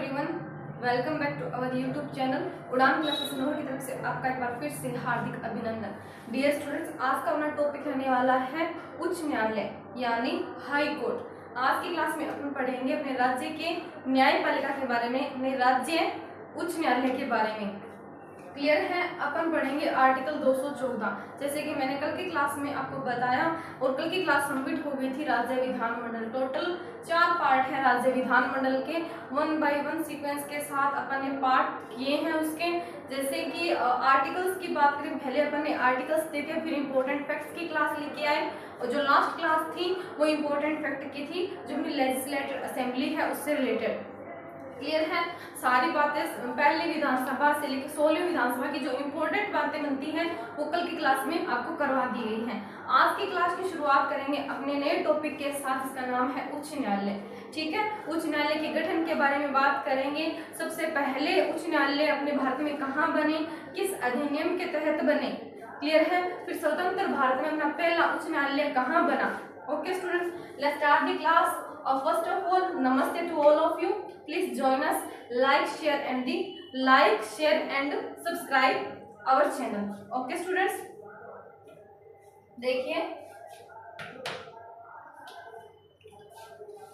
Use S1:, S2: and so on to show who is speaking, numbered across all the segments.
S1: Everyone, welcome back to our YouTube channel Udaan classes की तरफ से आपका एक बार फिर से हार्दिक अभिनंदन। डियर स्टूडेंट्स, आज का अपना टॉपिक रहने वाला है उच्च न्यायालय यानी हाई कोर्ट। आज की क्लास में अपन पढ़ेंगे अपने राज्य के न्यायपालिका के बारे में, अपने राज्य उच्च न्यायालय के बारे में। क्लियर है? अपन पढ़ेंगे आर्टिकल 214। जैसे कि मैंने कल की क्लास में आपको बताया और कल की क्लास कंप्लीट हो गई थी राज्य विधानमंडल। टोटल 4 पार्ट है राज्य विधानमंडल के, 1 बाय 1 सीक्वेंस के साथ अपन ने पार्ट किए हैं उसके। जैसे कि आर्टिकल्स की बात करें, पहले अपन ने आर्टिकल्स देखे, फिर इंपॉर्टेंट फैक्ट्स की क्लास लेके आए और जो लास्ट क्लास थी वो इंपॉर्टेंट फैक्ट की थी जो अपनी लेजिस्लेटिव असेंबली है उससे रिलेटेड। क्लियर है? सारी बातें पहले विधानसभा से लेकर 16वीं विधानसभा की जो इम्पोर्टेंट बातें बनती हैं वो कल की क्लास में आपको करवा दी गई हैं। आज की क्लास की शुरुआत करेंगे अपने नए टॉपिक के साथ, इसका नाम है उच्च न्यायालय। ठीक है, उच्च न्यायालय के गठन के बारे में बात करेंगे। सबसे पहले उच्च न्यायालय अपने भारत में कहाँ बने, किस अधिनियम के तहत बने। क्लियर है? फिर स्वतंत्र भारत में अपना पहला उच्च न्यायालय कहाँ बना। Okay students, let's start the class. First of all, namaste to all of you. Please join us, like, share and subscribe our channel. Okay students, देखिए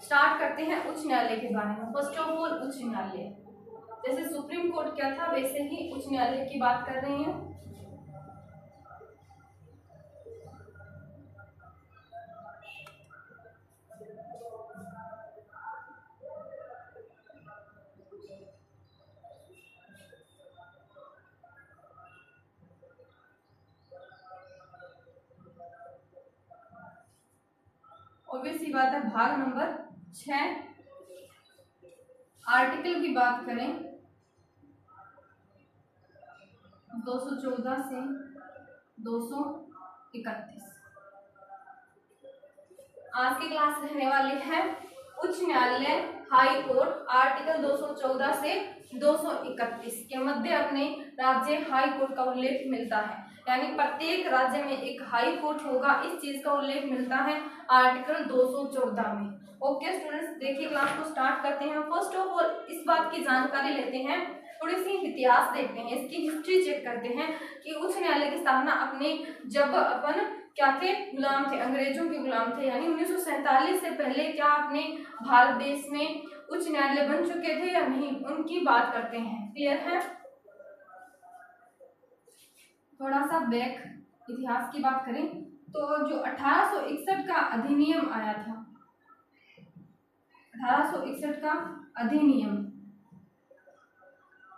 S1: स्टार्ट करते हैं उच्च न्यायालय के बारे में। फर्स्ट ऑफ ऑल, उच्च न्यायालय जैसे सुप्रीम कोर्ट क्या था वैसे ही उच्च न्यायालय की बात कर रही हैं। ऑब्वियस सी बात है, भाग नंबर 6 आर्टिकल की बात करें 214 से 231। आज की क्लास रहने वाली है उच्च न्यायालय हाई कोर्ट। आर्टिकल 214 से 231 के मध्य अपने राज्य हाई कोर्ट का उल्लेख मिलता है, यानी प्रत्येक राज्य में एक हाई कोर्ट होगा। इस चीज का उल्लेख मिलता है आर्टिकल 214 में। ओके स्टूडेंट्स, देखिए क्लास को स्टार्ट करते हैं। फर्स्ट ऑफ ऑल इस बात की जानकारी लेते हैं, थोड़ी सी इतिहास देखते हैं, इसकी हिस्ट्री चेक करते हैं कि उच्च न्यायालय की स्थापना अपने जब अपन क्या थे, गुलाम थे, अंग्रेजों के गुलाम थे, यानी 1947 से पहले क्या अपने भारत देश में उच्च न्यायालय बन चुके थे या नहीं, उनकी बात करते हैं। क्लियर है? थोड़ा सा बैक इतिहास की बात करें तो जो 1861 का अधिनियम आया था, 1861 का अधिनियम,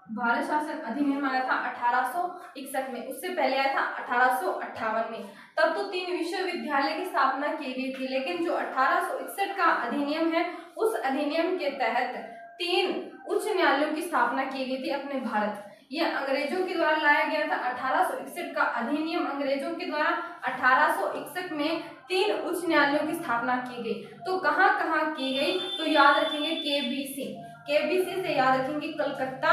S1: भारत शासन अधिनियम आया था 1861 में। उससे पहले आया था 1858 में। तब तो 3 विश्वविद्यालय की स्थापना की गई थी, लेकिन जो 1861 का अधिनियम है उस अधिनियम के तहत 3 उच्च न्यायालयों की स्थापना की गई थी अपने भारत। यह अंग्रेजों के द्वारा लाया गया था। 1861 का अधिनियम अंग्रेजों के द्वारा 1861 में 3 उच्च न्यायालयों की स्थापना की गई। तो कहाँ कहाँ की गई, तो याद रखेंगे केबीसी से याद रखेंगे कलकत्ता,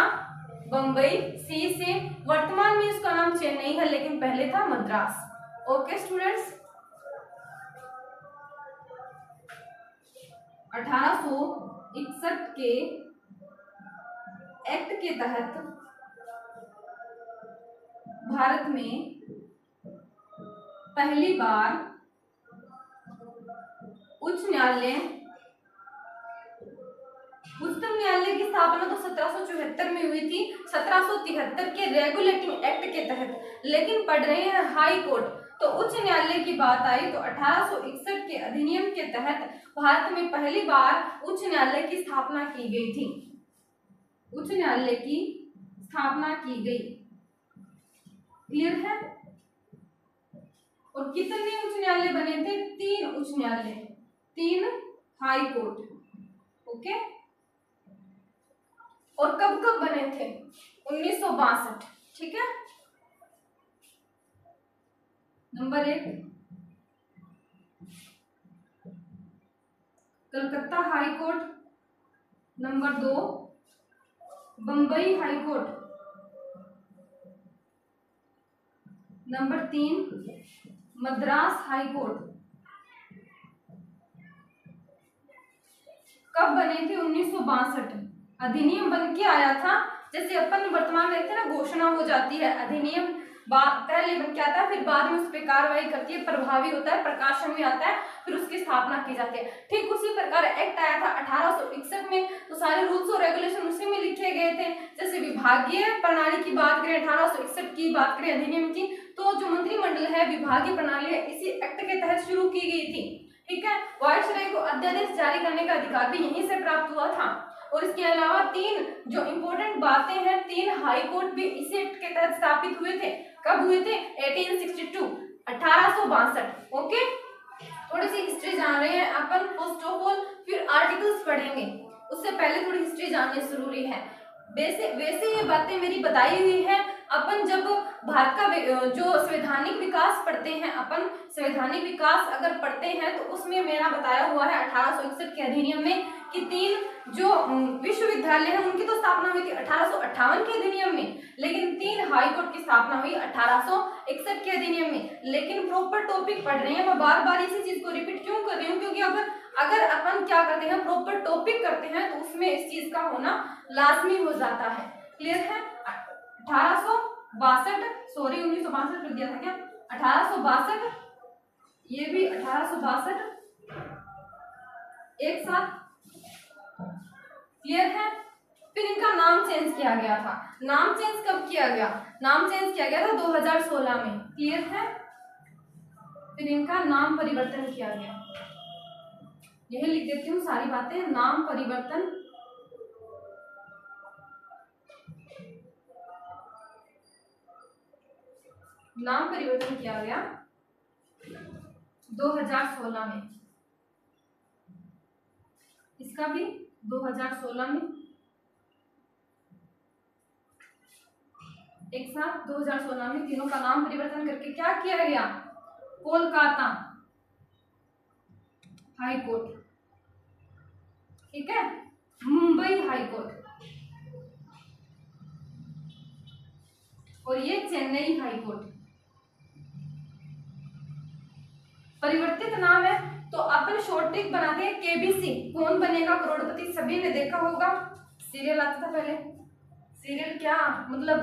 S1: बम्बई, सी से वर्तमान में इसका नाम चेन्नई है, लेकिन पहले था मद्रास। ओके स्टूडेंट्स, 1861 के एक्ट के तहत भारत में पहली बार उच्चतम न्यायालय की स्थापना तो 1774 में हुई थी, 1773 के रेगुलेटिंग एक्ट के तहत। लेकिन पढ़ रहे हैं हाई कोर्ट, तो उच्च न्यायालय की बात आई तो 1861 के अधिनियम के तहत भारत में पहली बार उच्च न्यायालय की स्थापना की गई थी। उच्च न्यायालय की स्थापना की गई। क्लियर है? और कितने उच्च न्यायालय बने थे? 3 उच्च न्यायालय, 3 हाई कोर्ट। ओके, और कब कब बने थे? 1962। ठीक है, number 1 Calcutta high court, number 2 Bombay high court, number 3 Madras high court. कब बने थे? 1962। अधिनियम बन के आया था। जैसे अपन वर्तमान में देखते हैं ना, घोषणा हो जाती है, अधिनियम पहले बन के आता है, फिर बाद में उस पर कार्रवाई करती है, प्रभावी होता है, प्रकाशन में आता है, फिर उसकी स्थापना की जाती है। ठीक उसी प्रकार एक्ट आया था 1861 में, तो सारे रूल्स और रेगुलेशन उसी में लिखे गए थे। जैसे विभागीय प्रणाली की बात करें, 1861 की बात करें अधिनियम की, तो जो मंत्रिमंडल है, विभागीय प्रणाली है, इसी एक्ट के तहत शुरू की गई थी। ठीक है, वायसराय को अध्यादेश जारी करने का अधिकार भी यहीं से प्राप्त हुआ था। और इसके अलावा 3 जो इम्पोर्टेंट बातें हैं, 3 हाई कोर्ट भी इसी एक्ट के तहत स्थापित हुए थे। कब हुए थे? 1862, 1862। ओके, थोड़ी सी हिस्ट्री जान रहे हैं अपन फर्स्ट ऑफ ऑल, फिर आर्टिकल्स पढ़ेंगे। उससे पहले थोड़ी हिस्ट्री जाननी जरूरी है। वैसे ये बातें मेरी बताई हुई है। अपन जब भारत का जो संवैधानिक विकास पढ़ते हैं, अपन संवैधानिक विकास अगर पढ़ते हैं तो उसमें मेरा बताया हुआ है 1861 के अधिनियम में कि 3 जो विश्वविद्यालय है उनकी तो स्थापना हुई थी 1858 के अधिनियम में, लेकिन 3 हाई कोर्ट की स्थापना हुई 1861 के अधिनियम में। लेकिन प्रॉपर टॉपिक पढ़ रहे हैं, मैं बार बार इसी चीज को रिपीट क्यों कर रही हूँ, क्योंकि अगर अपन क्या करते हैं, प्रॉपर टॉपिक करते हैं तो उसमें इस चीज का होना लाजमी हो जाता है। क्लियर है? 1862, सॉरी 1962 कर दिया था क्या, 1862, ये भी 1862 एक साथ। क्लियर है? फिर इनका नाम चेंज किया गया था। नाम चेंज कब किया गया? नाम चेंज किया गया था 2016 में। क्लियर है? फिर इनका नाम परिवर्तन किया गया। यही लिख देती हूँ सारी बातें, नाम परिवर्तन किया गया 2016 में। इसका भी 2016 में एक साथ 2016 में तीनों का नाम परिवर्तन करके क्या किया गया? कोलकाता हाई कोर्ट, ठीक है, मुंबई हाई कोर्ट, और ये चेन्नई हाई कोर्ट। परिवर्तित नाम है तो अपन शॉर्ट ट्रिक बनाते हैं केबीसी। कौन बनेगा करोड़पति? सभी ने देखा होगा, सीरियल आता था पहले। सीरियल क्या मतलब,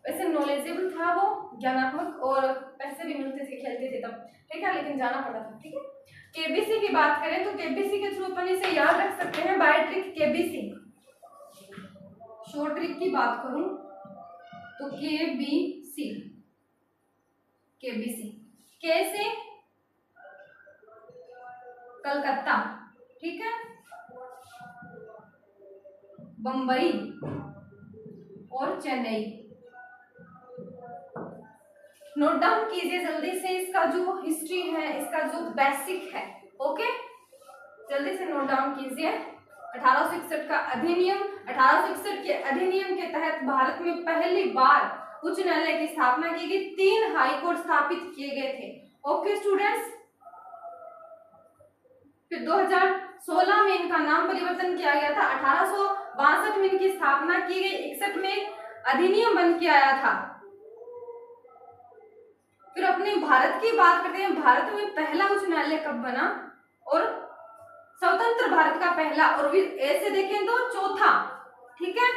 S1: वैसे नॉलेजेबल था वो, ज्ञानात्मक, और पैसे भी मिलते थे, खेलते थे तब, ठीक है, लेकिन जाना पड़ता था। ठीक है, केबीसी की बात करें तो केबीसी के थ्रू अपन इसे याद रख सकते हैं, by trick KBC. Short trick की बात करूं तो केबीसी, केबीसी कैसे? कलकत्ता, ठीक है, बंबई और चेन्नई। नोट डाउन कीजिए जल्दी से, इसका जो हिस्ट्री है, इसका जो बेसिक है। ओके, जल्दी से नोट डाउन कीजिए। 1861 का अधिनियम, 1861 के अधिनियम के तहत भारत में पहली बार उच्च न्यायालय की स्थापना की गई, 3 हाई कोर्ट स्थापित किए गए थे। ओके स्टूडेंट्स, फिर 2016 में इनका नाम परिवर्तन किया गया था, 1862 में इनकी स्थापना की गई, 61 में अधिनियम बन के आया था। फिर अपने भारत की बात करते हैं, भारत में पहला उच्च न्यायालय कब बना, और स्वतंत्र भारत का पहला, और ऐसे देखें तो चौथा। ठीक है,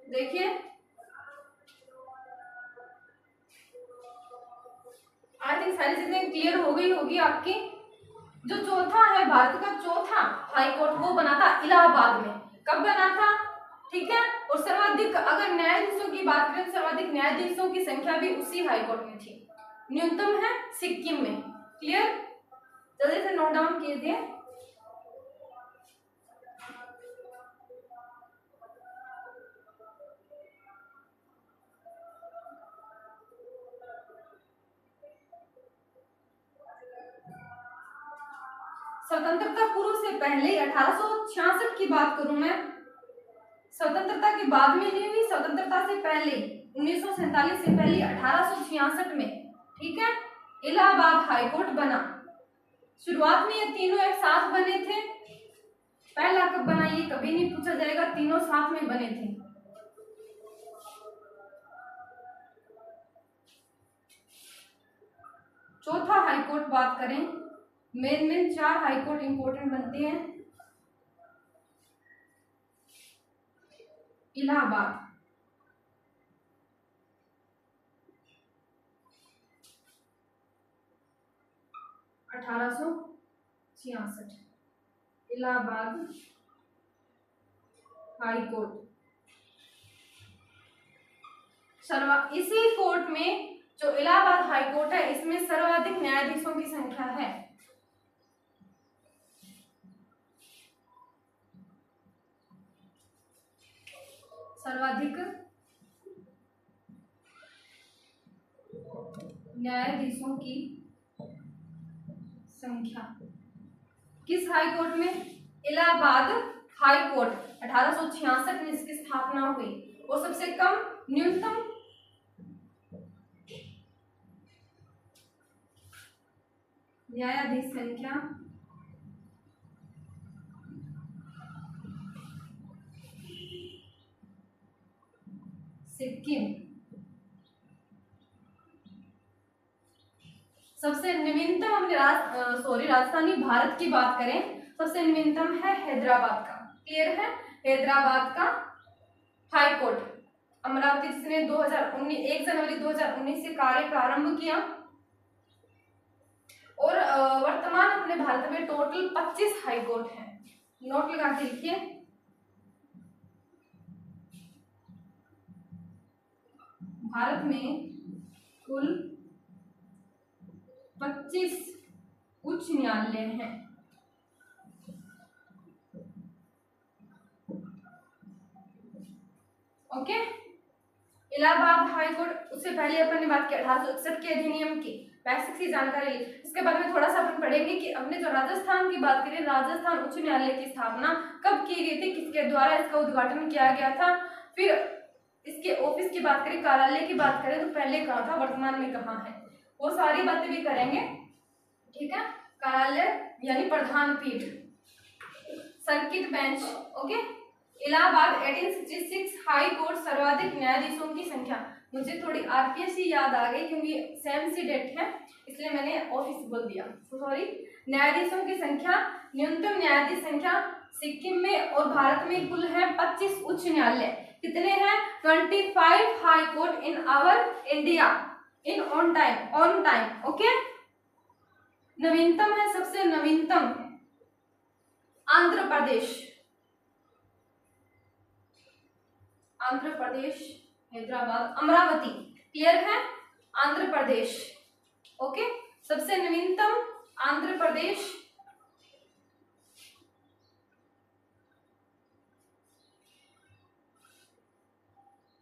S1: देखिए आई थिंक सारी चीजें क्लियर हो गई होगी आपकी। जो चौथा है, भारत का चौथा हाई कोर्ट, वो बना था इलाहाबाद में। कब बना था? ठीक है, और सर्वाधिक अगर न्यायाधीशों की बात करें, सर्वाधिक न्यायाधीशों की संख्या भी उसी हाई कोर्ट में थी। न्यूनतम है सिक्किम में। क्लियर? जल्दी से नोट डाउन कीजिए। स्वतंत्रता पूर्व से पहले 1866 की बात करूं मैं, स्वतंत्रता के बाद में नहीं हुई, स्वतंत्रता से पहले 1947 से पहले 1866 में, ठीक है, इलाहाबाद हाई कोर्ट बना। शुरुआत में ये तीनों एक साथ बने थे। पहला कब बना ये कभी नहीं पूछा जाएगा, तीनों साथ में बने थे। चौथा हाई कोर्ट बात करें मेन 4 हाई कोर्ट इंपॉर्टेंट बनते हैं। इलाहाबाद, अठारह सौ छियासठ, इलाहाबाद हाई कोर्ट। इसी कोर्ट में जो इलाहाबाद हाई कोर्ट है इसमें सर्वाधिक न्यायाधीशों की संख्या है। सर्वाधिक न्यायाधीशों की संख्या किस हाई कोर्ट में? इलाहाबाद हाई कोर्ट 1866 में इसकी स्थापना हुई। और सबसे कम न्यूनतम न्यायाधीश संख्या सिक्किम। सबसे नवीनतम हमने राजधानी भारत की बात करें, सबसे नवीनतम है हैदराबाद का। क्लियर है? हैदराबाद का हाई कोर्ट अमरावती, जिसने 1 जनवरी 2019 से कार्य प्रारंभ किया। और वर्तमान अपने भारत में टोटल 25 हाई कोर्ट हैं। नोट लगा के लिखिए। भारत में कुल 25 उच्च न्यायालय हैं। ओके, इलाहाबाद हाई कोर्ट, उससे पहले अपन ने बात की 1861 के अधिनियम की, बेसिक सी जानकारी ली। इसके बाद में थोड़ा सा अपन पढ़ेंगे कि हमने जो राजस्थान की बात करी, राजस्थान उच्च न्यायालय की स्थापना कब की गई थी, किसके द्वारा इसका उद्घाटन किया गया था। फिर इसके ऑफिस की बात करें, कार्यालय की बात करें तो पहले कहाँ था, वर्तमान में कहाँ है, वो सारी बातें भी करेंगे। ठीक है, कार्यालय यानी प्रधान पीठ, circuit bench. Okay, Allahabad 1866 high court, सर्वाधिक न्यायाधीशों की संख्या। मुझे थोड़ी आरपीएस ही याद आ गई क्योंकि सेम सी डेट है, इसलिए मैंने ऑफिस बोल दिया, सॉरी। न्यायाधीशों की संख्या, न्यूनतम न्यायाधीश संख्या सिक्किम में और भारत में कुल है 25 उच्च न्यायालय। कितने हैं? 25 high court in our India in on time. Okay, नवीनतम है, सबसे नवीनतम आंध्र प्रदेश, हैदराबाद, अमरावती। क्लियर है? आंध्र प्रदेश। ओके, सबसे नवीनतम आंध्र प्रदेश।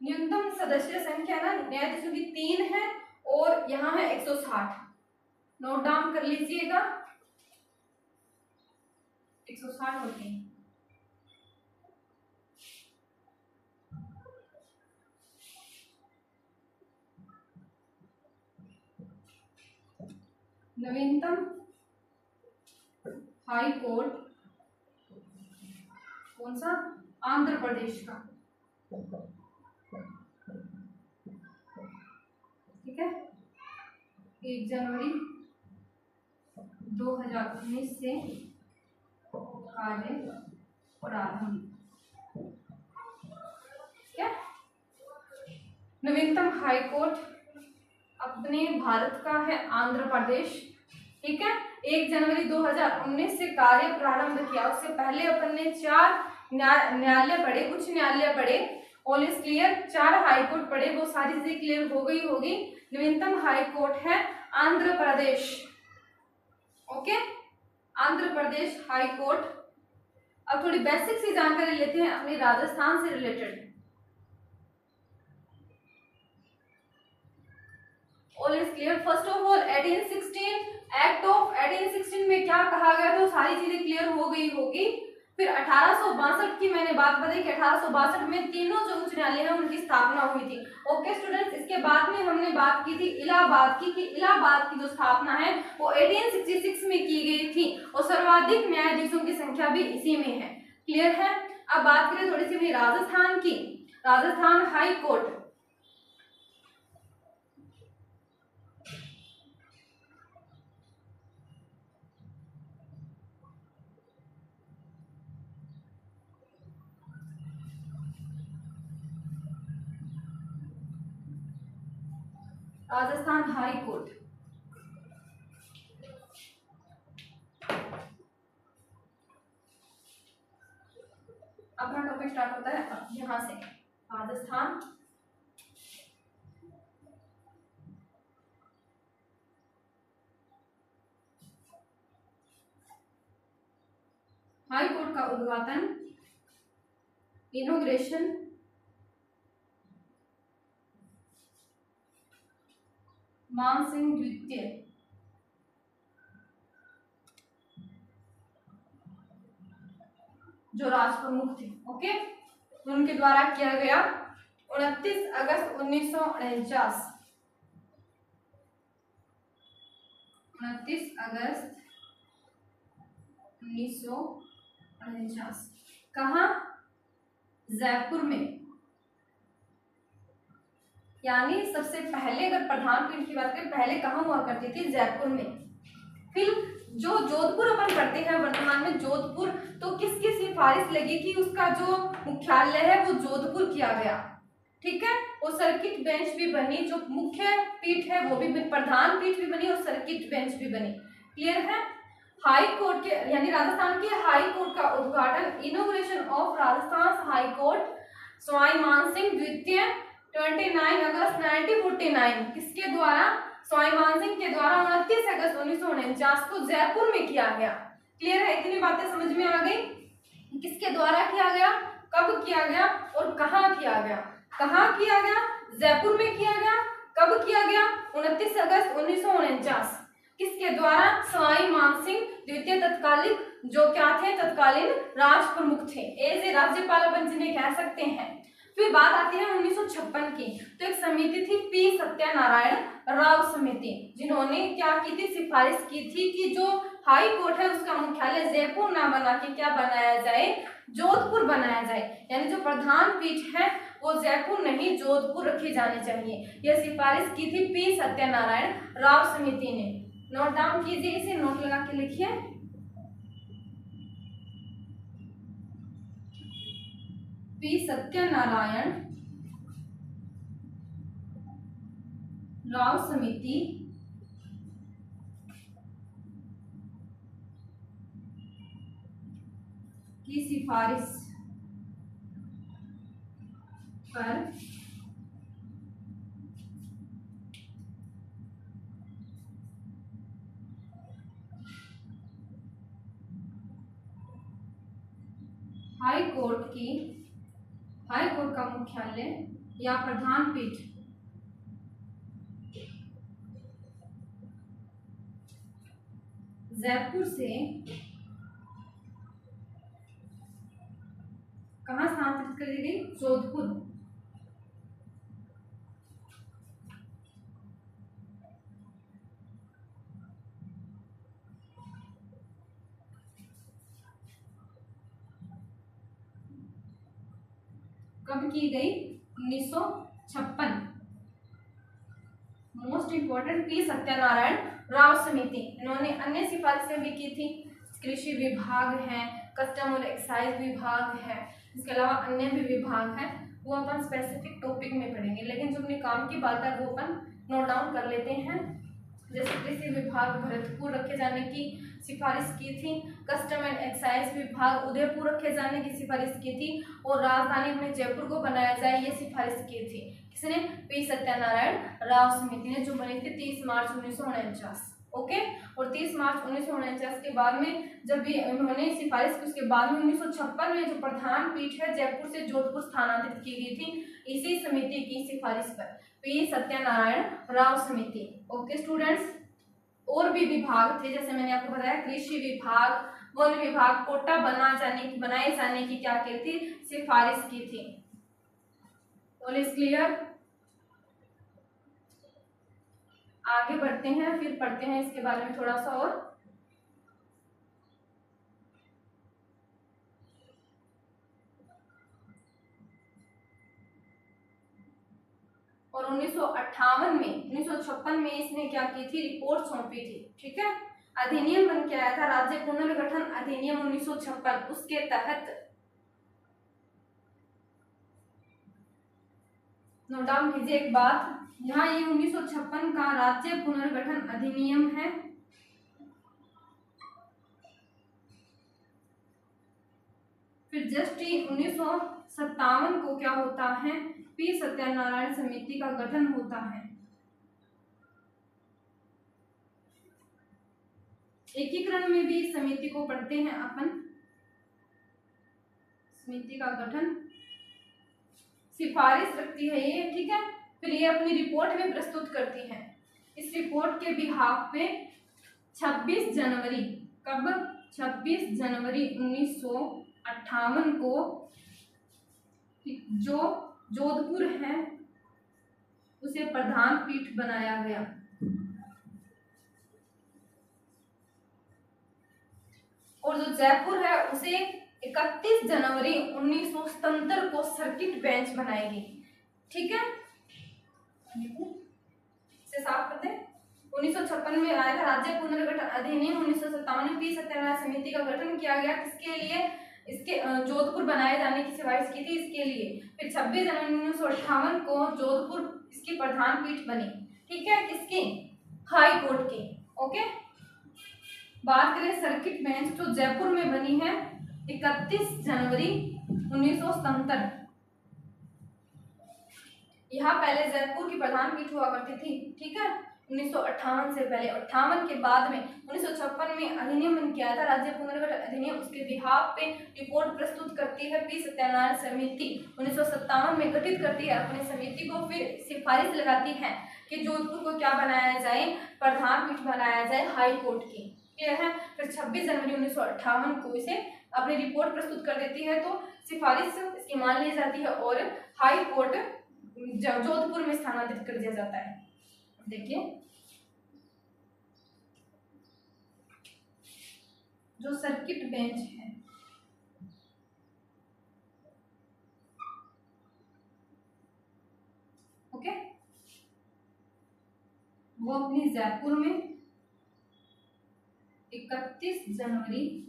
S1: न्यूनतम सदस्य संख्या ना न्यायाधीशों की 3 है और यहाँ है 160। नोट डाउन कर लीजिएगा, 160 होते हैं। नवीनतम हाई कोर्ट कौन सा? आंध्र प्रदेश का। ठीक है, 1 जनवरी 2019 से कार्य प्रारंभ। क्या नवीनतम हाई कोर्ट अपने भारत का है आंध्र प्रदेश। ठीक है, 1 जनवरी 2019 से कार्य प्रारंभ किया। उससे पहले अपन ने 4 न्यायालय पढ़े, उच्च न्यायालय पढ़े। All is clear? 4 high court पढ़े, वो सारी चीजें क्लियर हो गई होगी। नवीनतम हाई कोर्ट है आंध्र प्रदेश। Okay, Andhra Pradesh high court. अब थोड़ी बेसिक सी जानकारी लेते हैं अपने राजस्थान से related. All is clear? First of all 1816 act of 1816 में क्या कहा गया था, सारी चीजें क्लियर हो गई होगी। फिर 1862 की मैंने बात बताई कि 1862 में तीनों जो उच्च न्यायालय है उनकी स्थापना हुई थी। ओके स्टूडेंट्स, इसके बाद में हमने बात की थी इलाहाबाद की, कि इलाहाबाद की जो स्थापना है वो 1866 में की गई थी और सर्वाधिक न्यायाधीशों की संख्या भी इसी में है। क्लियर है? अब बात करें थोड़ी सी राजस्थान की। Rajasthan high court, Rajasthan high court. अपना टॉपिक स्टार्ट होता है यहाँ से, राजस्थान हाई कोर्ट का उद्घाटन, इनॉग्रेशन मानसिंह द्वितीय जो राजप्रमुख थे, ओके, उनके द्वारा किया गया 29 अगस्त 1949। 29 अगस्त 1949 कहाँ? जयपुर में। यानी सबसे पहले अगर प्रधान पीठ की बात करें, पहले कहाँ हुआ करती थी? जयपुर में। फिर जो जोधपुर अपन करते हैं वर्तमान में जोधपुर, तो किसकी सिफारिश लगी कि उसका जो मुख्यालय है वो जोधपुर किया गया, ठीक है। और सर्किट बेंच भी बनी, जो मुख्य पीठ है वो भी प्रधान पीठ भी बनी और सर्किट बेंच भी बनी। क्लियर है? हाई कोर्ट के यानी राजस्थान के हाई कोर्ट का उद्घाटन, inauguration of Rajasthan high court, Sawai Mansingh द्वितीय 29 अगस्त 1949 किसके द्वारा? सवाई मानसिंह के द्वारा 29 अगस्त 1949 को जयपुर में किया गया। क्लियर है? इतनी बातें समझ में आ गई? किसके द्वारा किया गया, कब किया गया और कहाँ किया गया? कहाँ किया गया? जयपुर में किया गया। कब किया गया? 29 अगस्त 1949। किसके द्वारा? सवाई मानसिंह द्वितीय तत्कालीन, जो क्या थे? तत्कालीन राज प्रमुख थे, एज ए राज्यपाल अपन जिन्हें कह सकते हैं। फिर बात आती है 1956 की, तो एक समिति थी पी सत्यानारायण राव समिति, जिन्होंने क्या की थी? सिफारिश की थी कि जो हाई कोर्ट है उसका मुख्यालय जयपुर ना बना के क्या बनाया जाए? जोधपुर बनाया जाए। यानी जो प्रधान पीठ है वो जयपुर नहीं जोधपुर रखे जाने चाहिए। यह सिफारिश की थी पी सत्यानारायण राव समिति ने। नोट डाउन कीजिए, इसे नोट लगा के लिखिए। पी सत्यानारायण राव समिति की सिफारिश पर हाई कोर्ट का मुख्यालय या प्रधान पीठ जयपुर से कहाँ स्थानांतरित कर दी गई? जोधपुर। कब की गई? 1956। Most important P Satyanarayana Rao समिति। इन्होंने अन्य सिफारिशें भी की थी, कृषि विभाग है, कस्टम और एक्साइज विभाग है, इसके अलावा अन्य भी विभाग है, वो अपन स्पेसिफिक टॉपिक में पढ़ेंगे। लेकिन जो अपने काम की बात है वो अपन नोट डाउन कर लेते हैं। जैसे कृषि विभाग भरतपुर रखे जाने की सिफारिश की थी, कस्टम एंड एक्साइज विभाग उदयपुर रखे जाने की सिफारिश की थी, और राजधानी अपने जयपुर को बनाया जाए ये सिफारिश की थी। किसने? पी सत्यानारायण राव समिति ने, जो बनी थी 30 मार्च 1949। ओके। और 30 मार्च 1949 के बाद में जब भी उन्होंने सिफारिश की, उसके बाद में 1956 में जो प्रधान पीठ है जयपुर से जोधपुर स्थानांतरित की गई थी, इसी समिति की सिफारिश पर, पी सत्यानारायण राव समिति। ओके स्टूडेंट्स, और भी विभाग थे, जैसे मैंने आपको बताया कृषि विभाग, वन विभाग, कोटा बनाए जाने की क्या की थी? सिफारिश की थी। All is clear? आगे बढ़ते हैं, फिर पढ़ते हैं इसके बारे में थोड़ा सा और 1958 में 1956 में इसने क्या की थी? रिपोर्ट सौंपी थी, ठीक है। अधिनियम बन के आया था, राज्य पुनर्गठन अधिनियम 1956, उसके तहत नोट डाउन कीजिए एक बात, यहाँ ये 1956 का राज्य पुनर्गठन अधिनियम है। फिर जस्ट 1957 को क्या होता है, पी सत्यनारायण समिति का गठन होता है। एकीकरण में भी इस समिति को पढ़ते हैं अपन, समिति का गठन, सिफारिश रखती है ये, ठीक है। फिर ये अपनी रिपोर्ट भी प्रस्तुत करती है। इस रिपोर्ट के बिहाफ पे 26 जनवरी, कब, 26 जनवरी 1958 को जो जोधपुर है उसे प्रधान पीठ बनाया गया। और जो जयपुर है उसे 31 जनवरी 1977 को सर्किट बेंच बनाएगी, ठीक है। इसे साफ कर दें। 1956 में आया था राज्य पुनर्गठन अधिनियम, 1957 में पी सत्यनारायण समिति का गठन किया गया, किसके लिए, इसके जोधपुर बनाए जाने की सिफारिश की थी, इसके लिए। फिर 26 जनवरी 1958 को जोधपुर इसकी प्रधान पीठ बनी, ठीक है, किसकी, हाई कोर्ट की, ओके। बात करें सर्किट बेंच जो जयपुर में बनी है 31 जनवरी 1977। यहाँ पहले जयपुर की प्रधान पीठ हुआ करती थी, ठीक है, 1958 से पहले। 58 के बाद में 1956 में अधिनियम बन किया था राज्य पुनर्गठन अधिनियम, उसके बिहाफ पे रिपोर्ट प्रस्तुत करती है पी सत्यनारायण समिति। 1957 में गठित करती है अपनी समिति को, फिर सिफारिश लगाती है कि जोधपुर को क्या बनाया जाए, प्रधान पीठ बनाया जाए हाई कोर्ट की, क्लियर है। फिर 26 जनवरी 1958 को इसे अपनी रिपोर्ट प्रस्तुत कर देती है, तो सिफारिश इसकी मान ली जाती है और हाई कोर्ट जोधपुर में स्थानांतरित कर दिया जाता है। देखिए जो सर्किट बेंच है, ओके, वो अपनी जयपुर में 31 जनवरी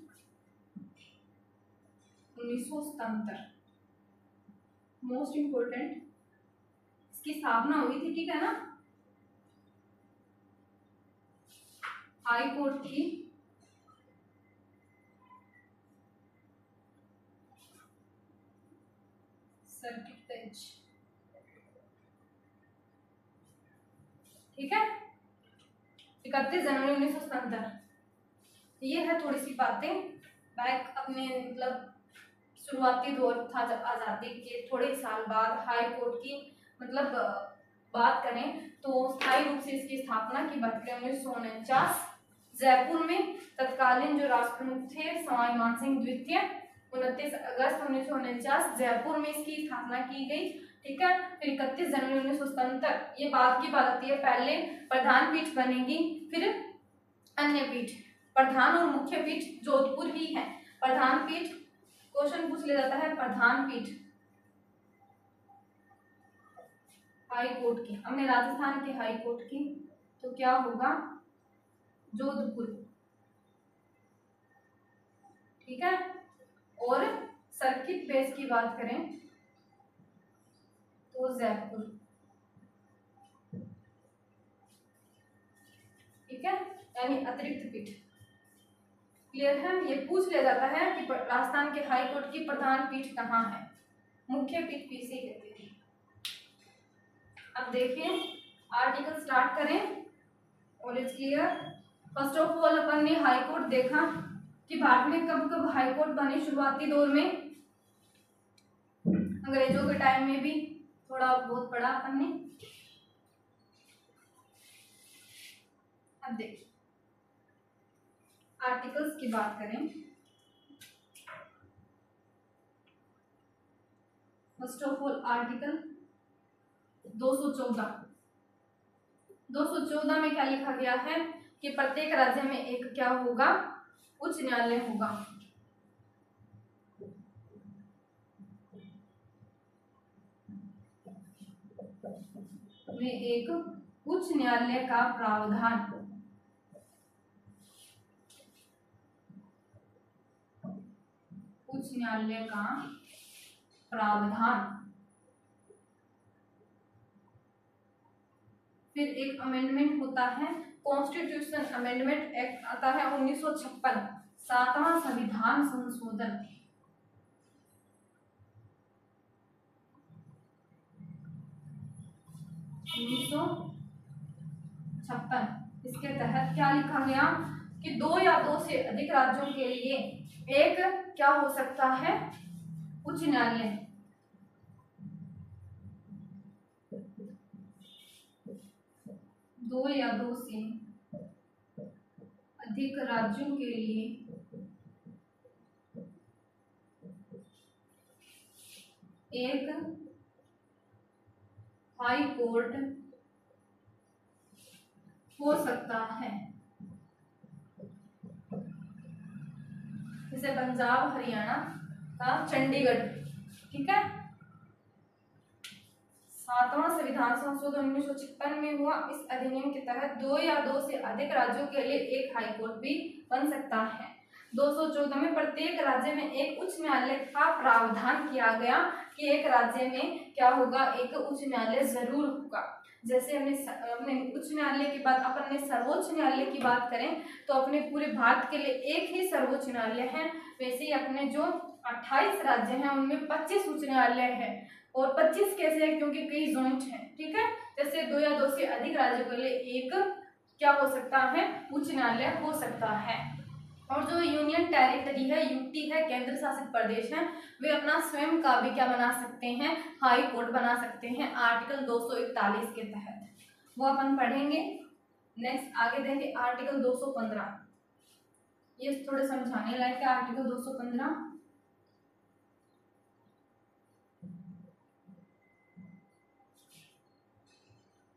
S1: 1977, मोस्ट इंपोर्टेंट, इसकी स्थापना हुई थी, ठीक है ना, हाई कोर्ट की सर्किट बेंच, ठीक है, 31 जनवरी 1977। ये है थोड़ी सी बातें बैक अपने मतलब शुरुआती दौर था जब आज़ादी के थोड़े साल बाद हाई कोर्ट की मतलब बात करें तो स्थायी रूप से इसकी स्थापना की बात करें 1949 जयपुर में तत्कालीन जो राष्ट्र प्रमुख थे सवाई मानसिंह द्वितीय, 29 अगस्त 1949 जयपुर में इसकी स्थापना की गई, ठीक है। फिर 31 जनवरी 1977, ये बात की बात आती है, पहले प्रधान पीठ बनेगी फिर अन्य पीठ, प्रधान और मुख्य पीठ जोधपुर ही है। प्रधान पीठ क्वेश्चन पूछ लिया जाता है, प्रधान पीठ हाई कोर्ट की, हमने राजस्थान के हाई कोर्ट की, तो क्या होगा जोधपुर, ठीक है। और सर्किट बेंच की बात करें तो जयपुर, ठीक है, यानी अतिरिक्त पीठ, क्लियर है। ये पूछ लिया जाता है कि राजस्थान के हाई कोर्ट की प्रधान पीठ कहाँ है, मुख्य पीठ पीसी कहते हैं। अब देखिए आर्टिकल स्टार्ट करें और it's clear. First of all अपन ने हाई कोर्ट देखा कि भारत में कब कब हाई कोर्ट बने, शुरुआती दौर में, अंग्रेजों के टाइम में भी थोड़ा बहुत पढ़ा अपन ने। अब देखिए आर्टिकल्स की बात करें, फर्स्ट ऑफ ऑल आर्टिकल 214 में क्या लिखा गया है कि प्रत्येक राज्य में एक क्या होगा, उच्च न्यायालय होगा। में एक उच्च न्यायालय का प्रावधान, उच्च न्यायालय का प्रावधान फिर एक अमेंडमेंट होता है कॉन्स्टिट्यूशन अमेंडमेंट एक्ट आता है 1956, 7वां संविधान संशोधन। 1956, इसके तहत क्या लिखा गया कि 2 या 2 से अधिक राज्यों के लिए एक क्या हो सकता है, उच्च न्यायालय। 2 या 2 से अधिक राज्यों के लिए एक हाई कोर्ट हो सकता है। जैसे पंजाब हरियाणा का चंडीगढ़, ठीक है। 7वां संविधान संशोधन 1956 में हुआ। इस अधिनियम के तहत 2 या 2 से अधिक राज्यों के लिए एक हाई कोर्ट भी बन सकता है। 214 में प्रत्येक राज्य में एक उच्च न्यायालय का प्रावधान किया गया कि एक राज्य में क्या होगा, एक उच्च न्यायालय जरूर होगा। जैसे हमने उच्च न्यायालय की बात, अपन ने सर्वोच्च न्यायालय की बात करें तो अपने पूरे भारत के लिए एक ही सर्वोच्च न्यायालय है। वैसे ही अपने जो 28 राज्य हैं उनमें 25 उच्च न्यायालय है। और 25 कैसे है, क्योंकि कई जॉइंट है, ठीक है। जैसे 2 या 2 से अधिक राज्यों के लिए एक क्या हो सकता है, उच्च न्यायालय हो सकता है। और जो यूनियन टेरिटरी है, यूटी है, केंद्र शासित प्रदेश है, वे अपना स्वयं का भी क्या बना सकते हैं, हाई कोर्ट बना सकते हैं आर्टिकल 241 के तहत। वो अपन पढ़ेंगे। नेक्स्ट आगे देखेंगे आर्टिकल 215। ये थोड़े समझाने लायक है आर्टिकल 215।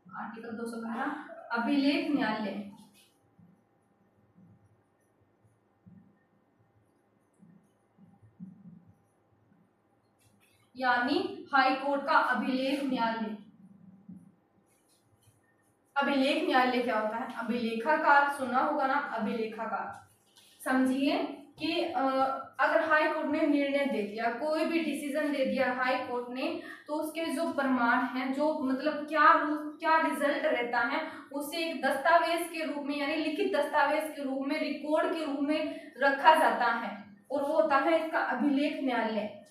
S1: आर्टिकल 215 अभिलेख न्यायालय, यानी हाई कोर्ट का अभिलेख न्यायालय। अभिलेख न्यायालय क्या होता है, अभिलेखाकार सुना होगा ना, अभिलेखाकार। समझिए कि अगर हाई कोर्ट ने निर्णय दे दिया, कोई भी डिसीजन दे दिया हाई कोर्ट ने, तो उसके जो प्रमाण हैं, जो मतलब क्या रिजल्ट रहता है, उसे एक दस्तावेज के रूप में, यानी लिखित दस्तावेज के रूप में, रिकॉर्ड के रूप में रखा जाता है, और वो होता है इसका अभिलेख न्यायालय।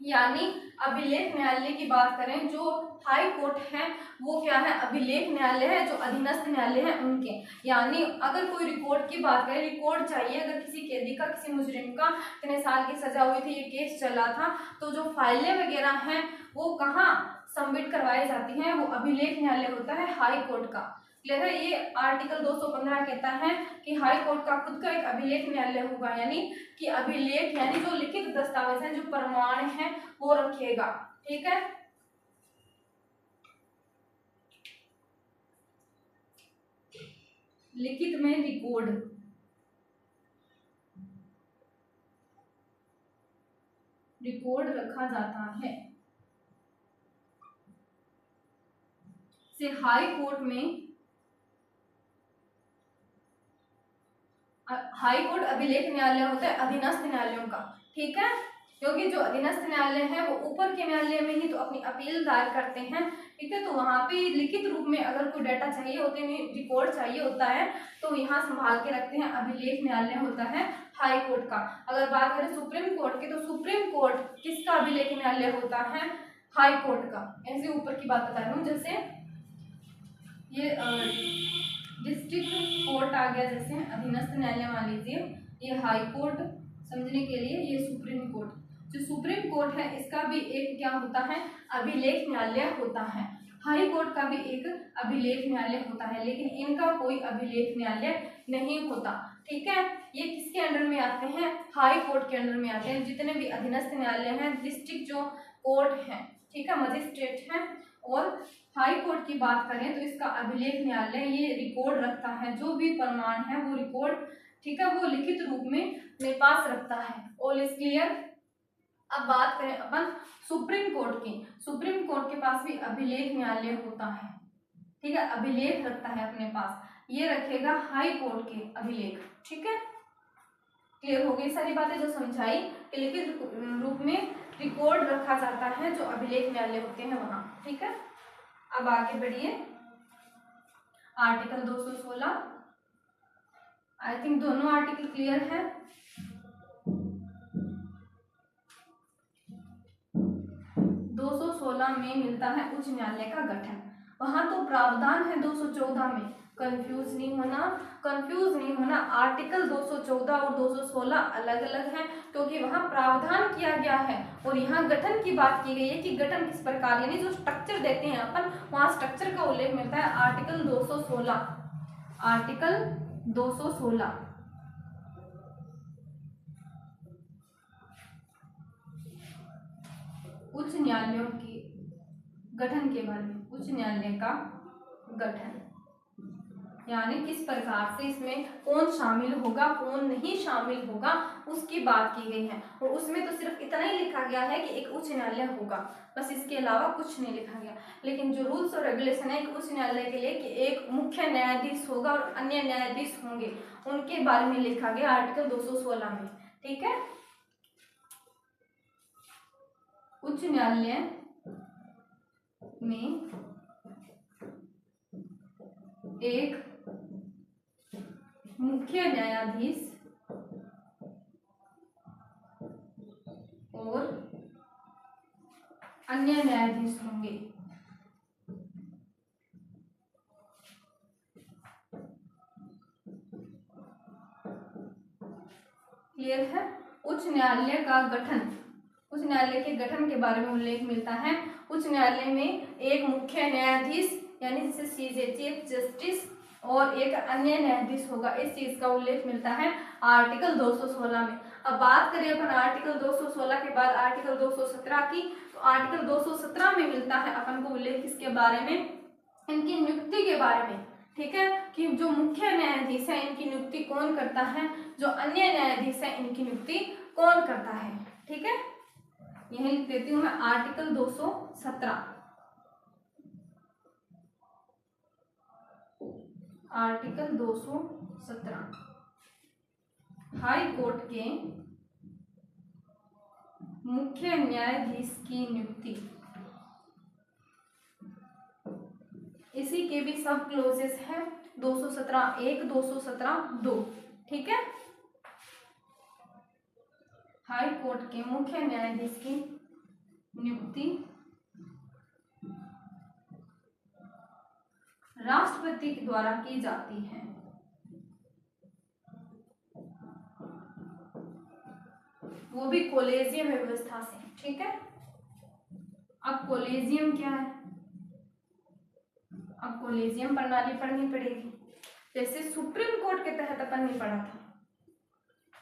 S1: यानी अभिलेख न्यायालय की बात करें, जो हाई कोर्ट है वो क्या है, अभिलेख न्यायालय है। जो अधीनस्थ न्यायालय है उनके, यानी अगर कोई रिकॉर्ड की बात करें, रिकॉर्ड चाहिए, अगर किसी कैदी का, किसी मुजरिम का इतने साल की सजा हुई थी, ये केस चला था, तो जो फाइलें वगैरह हैं वो कहाँ सबमिट करवाई जाती हैं, वो अभिलेख न्यायालय होता है हाई कोर्ट का। क्लियर है। ये आर्टिकल 215 कहता है कि हाई कोर्ट का खुद का एक अभिलेख न्यायालय होगा, यानी कि अभिलेख यानी जो लिखित दस्तावेज हैं, जो प्रमाण हैं वो रखेगा, ठीक है। लिखित में रिकॉर्ड रखा जाता है। से हाई कोर्ट में हाई कोर्ट अभिलेख न्यायालय होता है अधीनस्थ न्यायालयों का, ठीक है। क्योंकि जो अधीनस्थ न्यायालय है वो ऊपर के न्यायालय में ही तो अपनी अपील दायर करते हैं, ठीक है। तो वहां पे लिखित रूप में अगर कोई डाटा चाहिए होते हैं, रिकॉर्ड चाहिए होता है, तो यहाँ संभाल के रखते हैं, अभिलेख न्यायालय होता है हाई कोर्ट का। अगर बात करें सुप्रीम कोर्ट की, तो सुप्रीम कोर्ट किसका अभिलेख न्यायालय होता है, हाई कोर्ट का। ऐसे ऊपर की बात बता रही हूँ, जैसे ये डिस्ट्रिक्ट कोर्ट आ गया, जैसे अधीनस्थ न्यायालय मान लीजिए, ये हाई कोर्ट समझने के लिए, ये सुप्रीम कोर्ट। जो सुप्रीम कोर्ट है इसका भी एक क्या होता है, अभिलेख न्यायालय होता है। हाई कोर्ट का भी एक अभिलेख न्यायालय होता है, लेकिन इनका कोई अभिलेख न्यायालय नहीं होता, ठीक है। ये किसके अंडर में आते हैं, हाई कोर्ट के अंडर में आते हैं। जितने भी अधीनस्थ न्यायालय हैं, डिस्ट्रिक्ट जो कोर्ट है, ठीक है, मजिस्ट्रेट है, और हाई कोर्ट की बात करें तो इसका अभिलेख न्यायालय ये रिकॉर्ड रखता है, जो भी प्रमाण है वो रिकॉर्ड, ठीक है, वो लिखित रूप में अपने पास रखता है। All is clear. अब बात करें अपन सुप्रीम कोर्ट की, सुप्रीम कोर्ट के पास भी अभिलेख न्यायालय होता है, ठीक है, अभिलेख रखता है अपने पास, ये रखेगा हाई कोर्ट के अभिलेख, ठीक है। क्लियर हो गई सारी बातें जो समझाई कि लिखित रूप में रिकॉर्ड रखा जाता है, जो अभिलेख न्यायालय होते हैं वहां, ठीक है। अब आगे बढ़िए, आर्टिकल 216, आई थिंक दोनों आर्टिकल क्लियर है। 216 में मिलता है उच्च न्यायालय का गठन। वहां तो प्रावधान है 214 में, कंफ्यूज नहीं होना। आर्टिकल 214 और 216 अलग अलग हैं, क्योंकि वहां प्रावधान किया गया है और यहाँ गठन की बात की गई है कि गठन किस प्रकार, यानी जो स्ट्रक्चर देते हैं अपन, वहां स्ट्रक्चर का उल्लेख मिलता है आर्टिकल 216। आर्टिकल 216 उच्च न्यायालयों के गठन के बारे में, उच्च न्यायालय का गठन यानी किस प्रकार से इसमें कौन शामिल होगा, कौन नहीं शामिल होगा, उसकी बात की गई है। और उसमें तो सिर्फ इतना ही लिखा गया है कि एक उच्च न्यायालय होगा, बस इसके अलावा कुछ नहीं लिखा गया। लेकिन जो रूल्स और रेगुलेशन है एक उच्च न्यायालय के लिए कि एक मुख्य न्यायाधीश होगा और अन्य न्यायाधीश होंगे, उनके बारे में लिखा गया आर्टिकल 216 में। ठीक है, उच्च न्यायालय में एक मुख्य न्यायाधीश और अन्य न्यायाधीश होंगे। क्लियर है। उच्च न्यायालय का गठन, उच्च न्यायालय के गठन के बारे में उल्लेख मिलता है। उच्च न्यायालय में एक मुख्य न्यायाधीश यानी जैसे सीजे चीफ जस्टिस और एक अन्य न्यायाधीश होगा, इस चीज का उल्लेख मिलता है आर्टिकल 216 में। अब बात करें अपन आर्टिकल 216 के बाद आर्टिकल 217 की, तो आर्टिकल 217 में मिलता है अपन को उल्लेख इसके बारे में, इनकी नियुक्ति के बारे में। ठीक है, कि जो मुख्य न्यायाधीश है इनकी नियुक्ति कौन करता है, जो अन्य न्यायाधीश है इनकी नियुक्ति कौन करता है। ठीक है, यही लिख देती हूं मैं आर्टिकल 217। आर्टिकल 217 हाई कोर्ट के मुख्य न्यायाधीश की नियुक्ति, इसी के भी सब क्लोजेस है 217(1), 217(2). ठीक है, हाई कोर्ट के मुख्य न्यायाधीश की नियुक्ति राष्ट्रपति के द्वारा की जाती है। वो भी कोलेजियम व्यवस्था से। ठीक है, अब कोलेजियम क्या है, अब कोलेजियम प्रणाली पढ़नी पड़ेगी। जैसे सुप्रीम कोर्ट के तहत अपन ने पढ़ा था,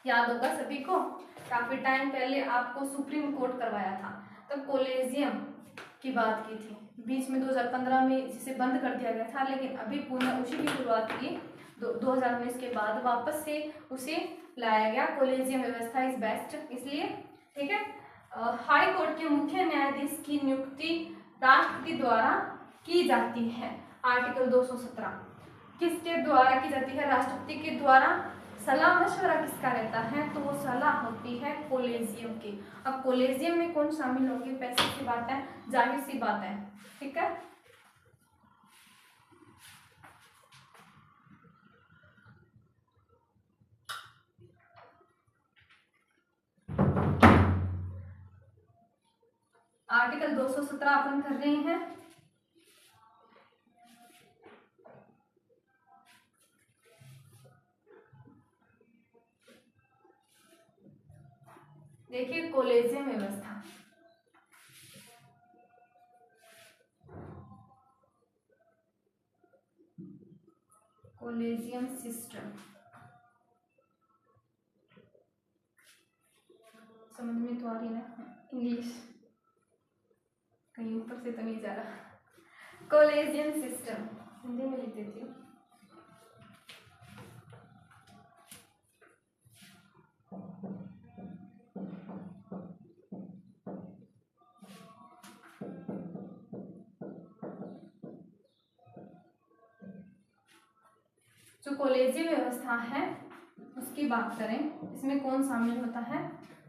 S1: याद होगा सभी को, काफी टाइम पहले आपको सुप्रीम कोर्ट करवाया था, तब कोलेजियम की बात की थी। बीच में 2015 में जिसे बंद कर दिया गया था, लेकिन अभी पुनः उसी की शुरुआत की 2019 के बाद वापस से उसे लाया गया। कोलेजियम व्यवस्था इज बेस्ट इसलिए। ठीक है, हाई कोर्ट के मुख्य न्यायाधीश की नियुक्ति राष्ट्रपति द्वारा की जाती है। आर्टिकल 217 किसके द्वारा की जाती है, राष्ट्रपति के द्वारा। सलाह मशवरा किसका रहता है, तो वो सलाह होती है कोलेजियम की। अब कोलेजियम में कौन शामिल होंगे, पैसे की बात है, जाहिर सी बात है। ठीक है, आर्टिकल 217 अपन कर रहे हैं। देखिए कोलेजियम व्यवस्था, कोलेजियम सिस्टम समझ में तो आ रही ना, इंग्लिश कहीं ऊपर से तो नहीं जा रहा। कोलेजियम सिस्टम हिंदी में लिख देती हूँ। जो कोलेजियम व्यवस्था है उसकी बात करें, इसमें कौन शामिल होता है,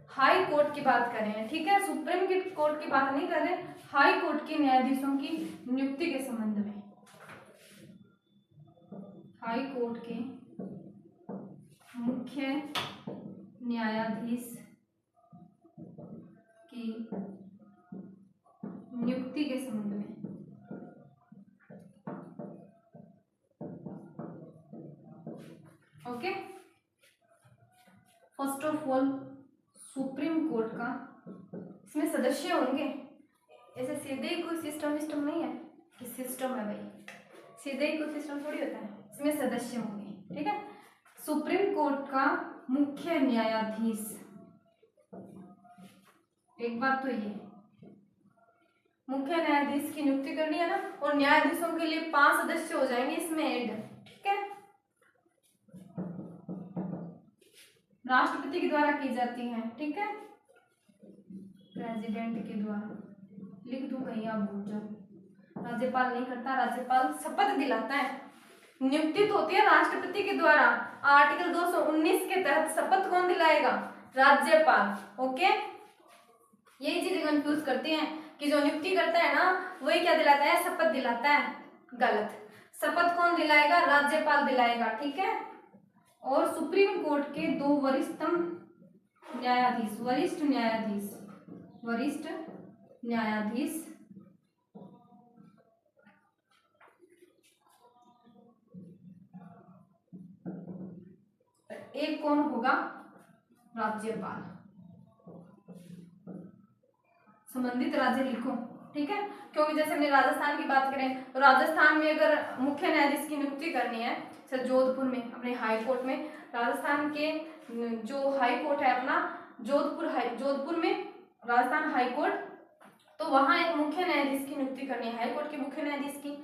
S1: हाई कोर्ट की बात करें। ठीक है, सुप्रीम कोर्ट की बात नहीं कर रहे, हाई कोर्ट के न्यायाधीशों की नियुक्ति के संबंध में। हाई कोर्ट के मुख्य न्यायाधीश की नियुक्ति के संबंध में। Okay, first of all supreme court का इसमें सदस्य होंगे, ऐसे सीधे ही कोई सिस्टम नहीं है कि सिस्टम है भाई, सीधे ही कोई सिस्टम थोड़ी होता है, इसमें सदस्य होंगे। ठीक है, सुप्रीम कोर्ट का मुख्य न्यायाधीश, एक बात तो ये मुख्य न्यायाधीश की नियुक्ति करनी है ना, और न्यायाधीशों के लिए 5 सदस्य हो जाएंगे इसमें ऐड। ठीक है, राष्ट्रपति के द्वारा की जाती है। ठीक है, प्रेसिडेंट के द्वारा, लिख दूं कहीं आप भूल जाओ, राज्यपाल नहीं करता, राज्यपाल शपथ दिलाता है। नियुक्ति तो होती है राष्ट्रपति के द्वारा, आर्टिकल 219 के तहत शपथ कौन दिलाएगा? राज्यपाल। ओके, यही चीजें कंफ्यूज करती हैं कि जो नियुक्ति करता है ना वही क्या दिलाता है? शपथ दिलाता है। गलत, शपथ कौन दिलाएगा? राज्यपाल दिलाएगा। ठीक है, और सुप्रीम कोर्ट के 2 वरिष्ठतम न्यायाधीश, वरिष्ठ न्यायाधीश एक कौन होगा? राज्यपाल। संबंधित राज्य लिखो। ठीक है, क्योंकि जैसे हमने राजस्थान की बात करें तो राजस्थान में अगर मुख्य न्यायाधीश की नियुक्ति करनी है, सर जोधपुर में अपने हाई कोर्ट में, राजस्थान के जो हाई कोर्ट है अपना जोधपुर में राजस्थान हाई कोर्ट, तो वहां एक मुख्य न्यायाधीश की नियुक्ति करनी है, हाई कोर्ट के मुख्य न्यायाधीश की।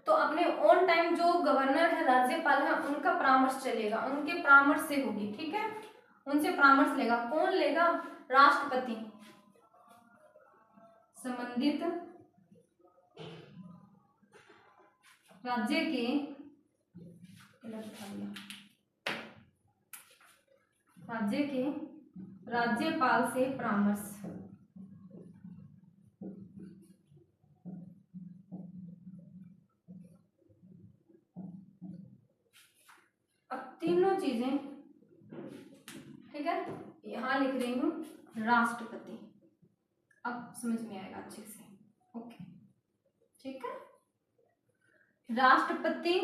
S1: तो अपने ऑन टाइम जो गवर्नर है, राज्यपाल है, उनका परामर्श चलेगा, उनके परामर्श से होगी। ठीक है, उनसे परामर्श लेगा। कौन लेगा? राष्ट्रपति। संबंधित राज्य के राज्यपाल से परामर्श। अब तीनों चीजें, ठीक है, यहां लिख रही हूं राष्ट्रपति, अब समझ में आएगा अच्छे से। ओके, ठीक है, राष्ट्रपति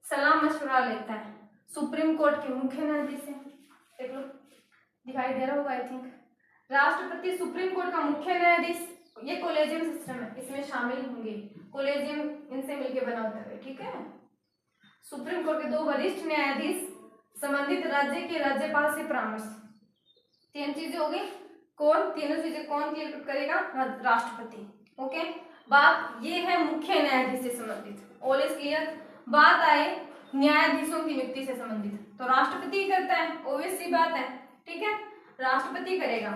S1: सलाह मशवरा लेता है सुप्रीम कोर्ट के मुख्य न्यायाधीश से। देख लो, दिखाई दे रहा होगा आई थिंक। राष्ट्रपति सुप्रीम कोर्ट का मुख्य न्यायाधीश, ये कोलेजियम सिस्टम है, इसमें शामिल होंगे, कोलेजियम इनसे मिलकर बना होता है। ठीक है, सुप्रीम कोर्ट के 2 वरिष्ठ न्यायाधीश, संबंधित राज्य के राज्यपाल से परामर्श। 3 चीजें हो गई। कौन? तीनों चीजें कौन क्लियर करेगा? राष्ट्रपति। ओके, बात ये है मुख्य न्यायाधीश से संबंधित, ऑल इज क्लियर। बात आए न्यायाधीशों की नियुक्ति से संबंधित, तो राष्ट्रपति करता है, ऑब्वियस सी बात है। ठीक है, राष्ट्रपति करेगा,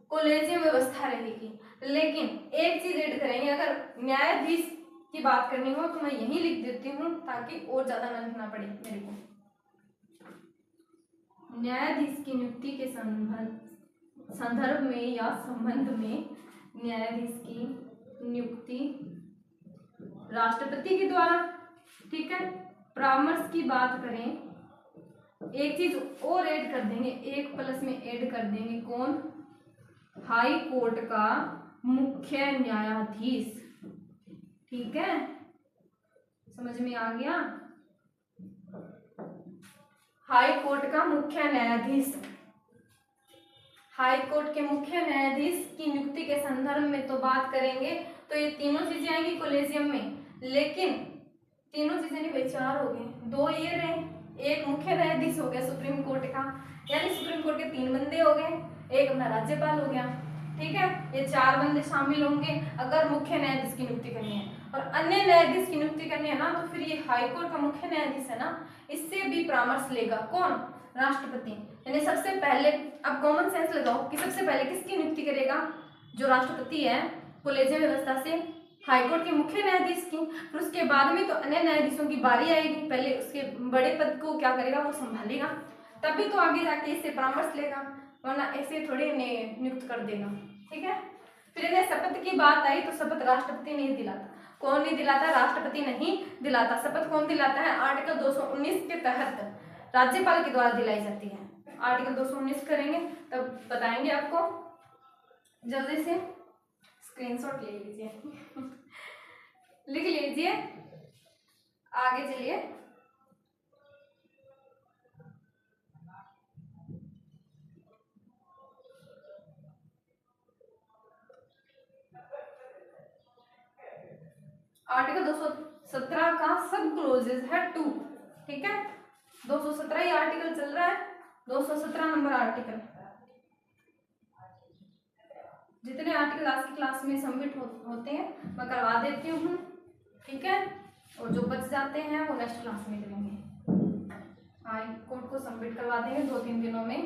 S1: कोलेजियम व्यवस्था रहेगी। लेकिन एक चीज ऐड करेंगे, अगर न्यायाधीश की बात करनी हो तो मैं यही लिख देती हूँ ताकि और ज्यादा न लिखना पड़े मेरे को। न्यायाधीश की नियुक्ति के संदर्भ में या संबंध में न्यायाधीश की नियुक्ति राष्ट्रपति के द्वारा। ठीक है, परामर्श की बात करें, एक चीज और ऐड कर देंगे, 1 प्लस में ऐड कर देंगे। कौन? हाई कोर्ट का मुख्य न्यायाधीश। ठीक है, समझ में आ गया? हाई कोर्ट का मुख्य न्यायाधीश, हाई कोर्ट के मुख्य न्यायाधीश की नियुक्ति के संदर्भ में तो बात करेंगे, तो ये तीनों चीजें आएंगी कोलेजियम में। लेकिन तीनों चीजें नहीं भाई, 4 हो गए, 2 ये रहे, 1 मुख्य न्यायाधीश हो गया सुप्रीम कोर्ट का, यानी सुप्रीम कोर्ट के 3 बंदे हो गए, 1 अपना राज्यपाल हो गया। ठीक है, ये 4 बंदे शामिल होंगे अगर मुख्य न्यायाधीश की नियुक्ति करनी है। और अन्य न्यायाधीश की नियुक्ति करनी है ना, तो फिर ये हाई कोर्ट का मुख्य न्यायाधीश है ना, इससे भी परामर्श लेगा। कौन? राष्ट्रपति। यानी सबसे पहले, अब कॉमन सेंस लगाओ कि सबसे पहले किसकी नियुक्ति करेगा? जो राष्ट्रपति है, कोलेजियम व्यवस्था से हाईकोर्ट के मुख्य न्यायाधीश की। फिर उसके बाद में तो अन्य न्यायाधीशों की बारी आएगी, पहले उसके बड़े पद को क्या करेगा? वो संभालेगा, तभी तो आगे जाके इससे परामर्श लेगा, वरना ऐसे थोड़े नियुक्त कर देगा। ठीक है, फिर इन्हें शपथ की बात आई तो शपथ राष्ट्रपति नहीं दिलाता, कौन नहीं दिलाता? राष्ट्रपति नहीं दिलाता। शपथ कौन दिलाता है? आर्टिकल 219 के तहत राज्यपाल के द्वारा दिलाई जाती है। आर्टिकल 219 करेंगे तब बताएंगे आपको। जल्दी से स्क्रीनशॉट ले लीजिए लिख लीजिए, आगे चलिए। आर्टिकल 217 का सब क्लोजेस है 2, ठीक है। 217 ही आर्टिकल चल रहा है, 217 नंबर आर्टिकल। जितने आर्टिकल आज की क्लास में सबमिट होते हैं मैं करवा देती हूँ, ठीक है। और जो बच जाते हैं वो नेक्स्ट क्लास में करेंगे। हाई कोर्ट को सबमिट करवा देंगे 2-3 दिनों में।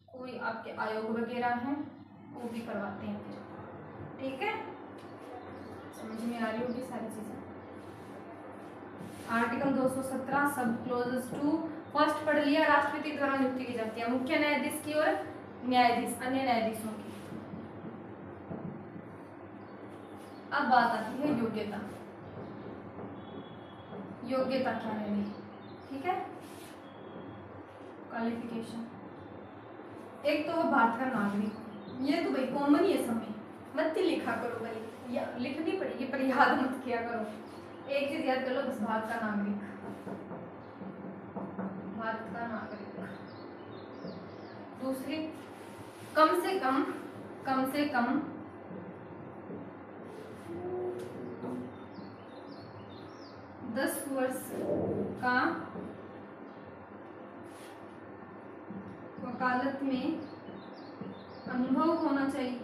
S1: कोई आपके आयोग वगैरह हैं वो भी करवाते हैं फिर, ठीक है। समझ में आ रही होगी सारी चीजें। आर्टिकल 217 सब क्लोजेस 2 फर्स्ट पढ़ लिया। राष्ट्रपति द्वारा नियुक्ति की जाती है मुख्य न्यायाधीश की और न्यायाधीश अन्य न्यायाधीशों की। अब बात आती है योग्यता। योग्यता क्या है, ठीक है। क्वालिफिकेशन, एक तो भारत का नागरिक, ये तो भाई कॉमन ही है सब में, मत ही लिखा करो भाई, या लिखनी पड़ेगी पर याद मत किया करो। एक चीज याद कर लो बस, भारत का नागरिक, भारत का नागरिक। दूसरी, कम से कम 10 वर्ष का वकालत में अनुभव होना चाहिए।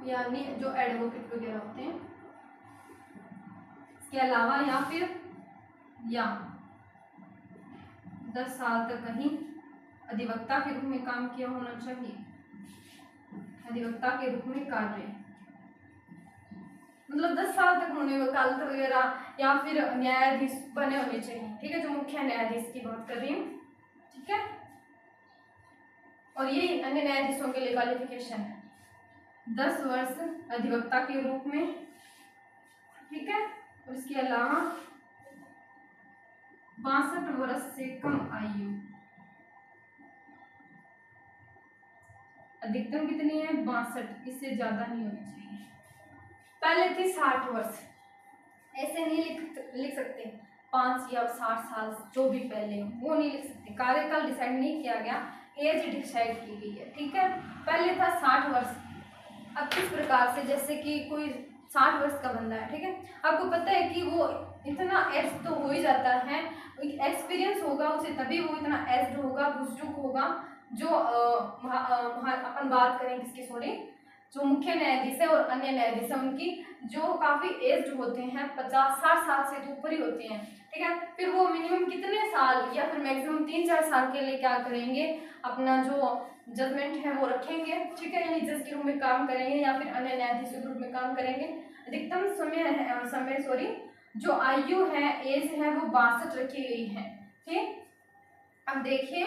S1: यानी जो एडवोकेट वगैरह होते हैं, इसके अलावा या फिर 10 साल तक कहीं अधिवक्ता के रूप में काम किया होना चाहिए। अधिवक्ता के रूप में कार्य मतलब 10 साल तक उन्होंने वकालत वगैरह या फिर न्यायाधीश बने होने चाहिए, ठीक है। जो मुख्य न्यायाधीश की बात कर रही हूँ, ठीक है। और ये अन्य न्यायाधीशों के लिए क्वालिफिकेशन है 10 वर्ष अधिवक्ता के रूप में, ठीक है। और इसके अलावा 62 वर्ष से कम आयु, अधिकतम कितनी है 62, इससे ज्यादा नहीं होनी चाहिए। पहले थी 60 वर्ष, ऐसे नहीं लिख सकते 5 या 60 साल जो भी पहले वो नहीं लिख सकते। कार्यकाल डिसाइड नहीं किया गया, एज डिसाइड की गई है, ठीक है। पहले था 60 वर्ष, अब किस प्रकार से, जैसे कि कोई 60 वर्ष का बंदा है, ठीक है। आपको पता है कि वो इतना एज तो हो ही जाता है, एक्सपीरियंस होगा उसे तभी वो इतना एज्ड होगा, बुजुर्ग होगा। जो अपन बात करें किसकी, सॉरी, जो मुख्य न्यायाधीश है और अन्य न्यायाधीश है उनकी, जो काफी एज्ड होते हैं, 50-60 साल से तो ऊपर ही होते हैं, ठीक है। फिर वो मिनिमम कितने साल या फिर मैक्सिमम 3-4 साल के लिए क्या करेंगे, अपना जो जजमेंट है वो रखेंगे, ठीक है। यानी जज के रूप में काम करेंगे या फिर अन्य न्यायाधीश के रूप में काम करेंगे। अधिकतम समय जो आयु है, एज है, वो 62 रखी गई है, ठीक। अब देखिए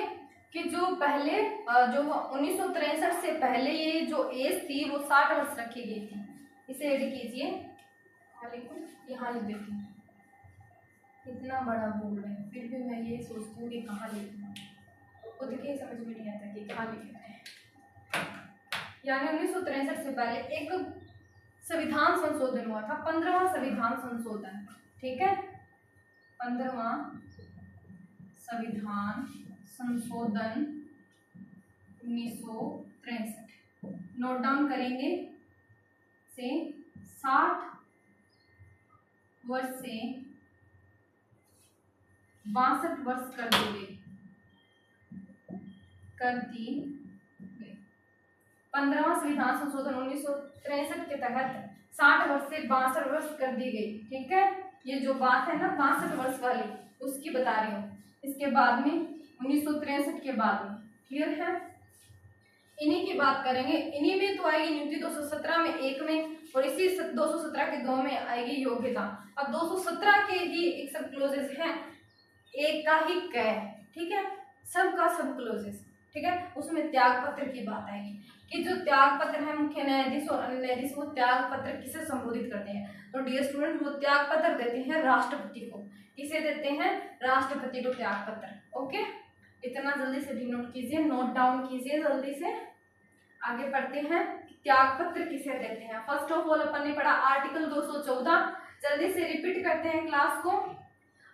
S1: कि जो पहले जो 1963 से पहले ये जो एज थी वो 60 वर्ष रखी गई थी। इसे ऐड कीजिए, यहाँ लिख देती हूँ। इतना बड़ा बोर्ड है फिर भी मैं ये सोचती हूँ कि कहाँ लिखूँ, खुद के समझ में नहीं आता कि कहाँ लिखना है। यानी 1963 से पहले एक संविधान संशोधन हुआ था, 15वां संविधान संशोधन, ठीक है। 15वां संविधान संशोधन 1963, नोट डाउन करेंगे, से 60 वर्ष से 62 वर्ष कर दी गई, 15वां संविधान संशोधन 1963 के तहत 60 वर्ष से 62 वर्ष कर दी गई, ठीक है। ये जो बात है ना 62 वर्ष वाली, उसकी बता रही हूँ। इसके बाद में 1963 के बाद में, क्लियर है। इन्हीं की बात करेंगे, इन्हीं में तो आएगी नियुक्ति 217 में 1 में, और इसी 217 के 2 में आएगी योग्यता। अब 217 के ही एक सब क्लोजेस हैं, एक का ही क है, ठीक है, सब का सब क्लोजेस। ठीक है, उसमें त्याग पत्र की बात आएगी कि जो त्याग पत्र है मुख्य न्यायाधीश और अन्य न्यायाधीश वो त्याग पत्र किसे संबोधित करते हैं। तो डियर स्टूडेंट, वो त्याग पत्र देते हैं राष्ट्रपति को। किसे देते हैं? राष्ट्रपति को त्याग पत्र। ओके, इतना जल्दी से डिनोट कीजिए, नोट डाउन कीजिए जल्दी से। आगे पढ़ते हैं, त्याग पत्र किसे देते हैं। फर्स्ट ऑफ ऑल अपन ने पढ़ा आर्टिकल 214, जल्दी से रिपीट करते हैं क्लास को।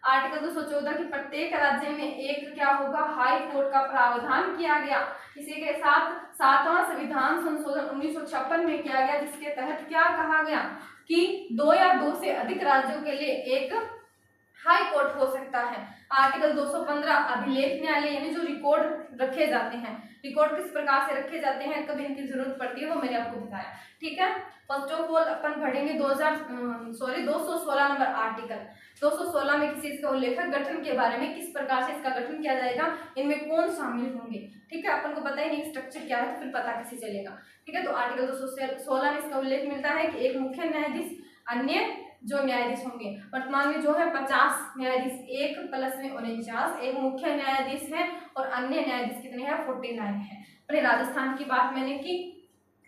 S1: आर्टिकल 214 की प्रत्येक राज्य में एक क्या होगा, हाई कोर्ट का प्रावधान किया गया। इसी के साथ 7वां संविधान संशोधन 1956 में किया गया, जिसके तहत क्या कहा गया कि 2 या 2 से अधिक राज्यों के लिए एक हाई कोर्ट हो सकता है। आर्टिकल 215 अभिलेख न्यायालय, यानी जो रिकॉर्ड रखे जाते हैं, रिकॉर्ड किस प्रकार से रखे जाते हैं, कब इनकी जरूरत पड़ती है, वो मैंने आपको बताया। ठीक है, फर्स्ट ऑफ ऑल अपन पढ़ेंगे 216 नंबर आर्टिकल। 216 में किसी इसका उल्लेखक गठन के बारे में, किस प्रकार से इसका गठन किया जाएगा, इनमें कौन शामिल होंगे। ठीक है, अपन को पता ही नहीं स्ट्रक्चर क्या है, तो फिर पता कैसे चलेगा। ठीक है, तो आर्टिकल 216 में इसका उल्लेख मिलता है कि एक मुख्य न्यायाधीश, अन्य जो न्यायाधीश होंगे। वर्तमान में जो है 50 न्यायाधीश, 1 प्लस में 49, एक मुख्य न्यायाधीश है और अन्य न्यायाधीश कितने हैं, 49 है। अपने राजस्थान की बात मैंने की,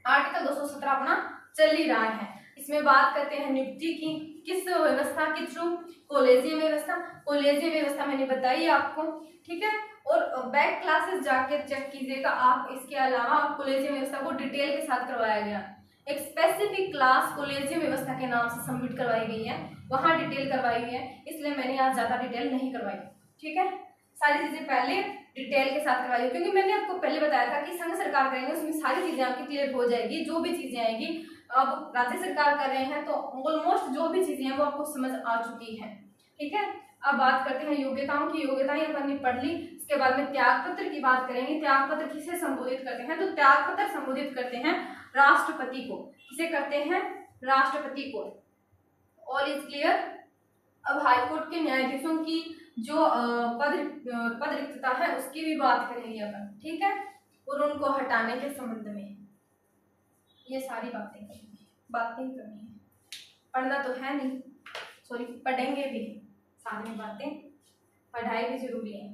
S1: आर्टिकल 217 अपना चल ही रहा है। इसमें बात करते हैं नियुक्ति की, किस व्यवस्था के थ्रू, कॉलेजियम व्यवस्था। कॉलेजियम व्यवस्था मैंने बताई आपको। ठीक है, और बैक क्लासेस जाके चेक कीजिएगा आप। इसके अलावा कॉलेजियम व्यवस्था को डिटेल के साथ करवाया गया। एक स्पेसिफिक क्लास कॉलेजियम व्यवस्था के नाम से सबमिट करवाई गई है, वहां डिटेल करवाई हुई है, इसलिए मैंने यहाँ ज्यादा डिटेल नहीं करवाई। ठीक है, सारी चीजें पहले डिटेल के साथ करवाई, क्योंकि मैंने आपको पहले बताया था कि संघ सरकार करेंगे उसमें सारी चीजें आपकी क्लियर हो जाएगी। जो भी चीजें आएगी, अब राज्य सरकार कर रहे हैं तो ऑलमोस्ट जो भी चीजें हैं वो आपको समझ आ चुकी है। ठीक है, अब बात करते हैं योग्यताओं की। योग्यताएं अपन ने पढ़ ली। इसके बाद में त्याग पत्र की बात करेंगे। त्याग पत्र किसे संबोधित करते हैं, तो त्याग पत्र संबोधित करते हैं राष्ट्रपति को। किसे करते हैं? राष्ट्रपति को। All is clear. अब हाईकोर्ट के न्यायाधीशों की जो पद रिक्तता है उसकी भी बात करेंगे अपन। ठीक है, और उनको हटाने के संबंध में ये सारी बातें करनी है। पढ़ना तो है नहीं, सॉरी पढ़ेंगे भी, सारी बातें पढ़ाई भी जरूरी है।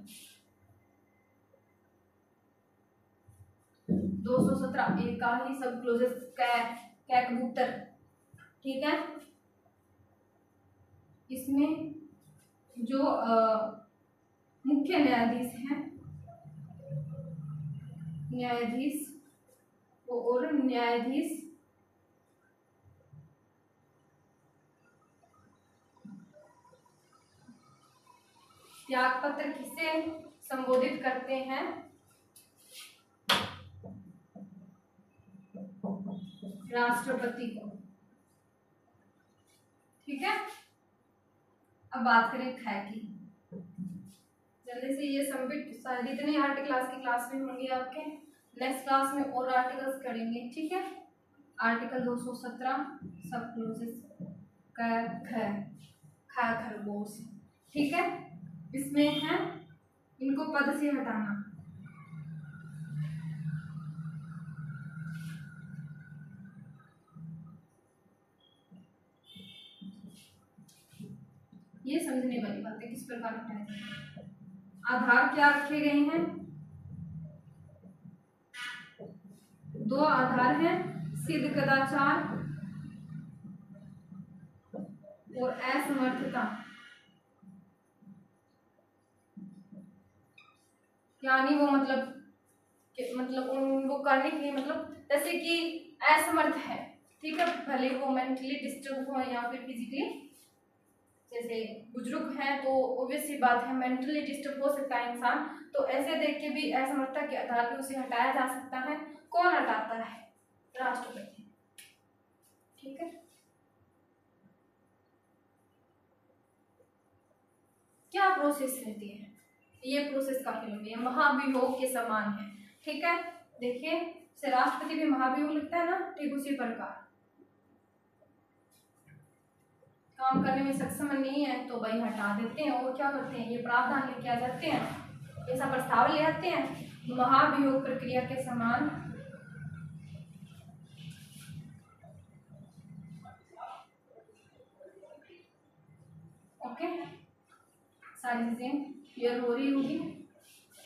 S1: 217 एक का ही सब क्लोजेस क्या कबूतर। ठीक है, इसमें जो मुख्य न्यायाधीश हैं, न्यायाधीश और न्यायाधीश त्याग पत्र किसे संबोधित करते हैं? राष्ट्रपति को। ठीक है, अब बात करें ख की। जल्दी से ये सबमिट, जितने आर्टिकल आज की क्लास में होंगे आपके, नेक्स्ट क्लास में और आर्टिकल्स करेंगे। ठीक है, आर्टिकल 217 सब क्लोजेस खरगोश। ठीक है, इसमें है इनको पद से हटाना। ये समझने वाली बात है, किस प्रकार हटाया जाए। आधार क्या रखे गए हैं? 2 आधार हैं, सिद्ध कदाचार और असमर्थता। यानी वो मतलब उनको करने के लिए, मतलब जैसे कि असमर्थ है। ठीक है, भले वो मेंटली डिस्टर्ब हो या फिर फिजिकली, जैसे बुजुर्ग हैं तो ऑब्वियस सी बात है मेंटली डिस्टर्ब हो सकता है इंसान, तो ऐसे देख के भी असमर्थता के आधार पर उसे हटाया जा सकता है। कौन हटाता है? राष्ट्रपति। ठीक है, क्या प्रोसेस रहती है? ये प्रोसेस काफी लंबी है, महाभियोग के समान है। ठीक है, देखिए से राष्ट्रपति भी महाभियोग लिखता है ना, ठीक उसी प्रकार। काम करने में सक्षम नहीं है तो भाई हटा देते हैं, और क्या करते हैं, ये प्रावधान लेके आ जाते हैं, ऐसा प्रस्ताव ले आते हैं, महाभियोग प्रक्रिया के समान। ओके, सारी चीजें क्लियर हो रही होगी।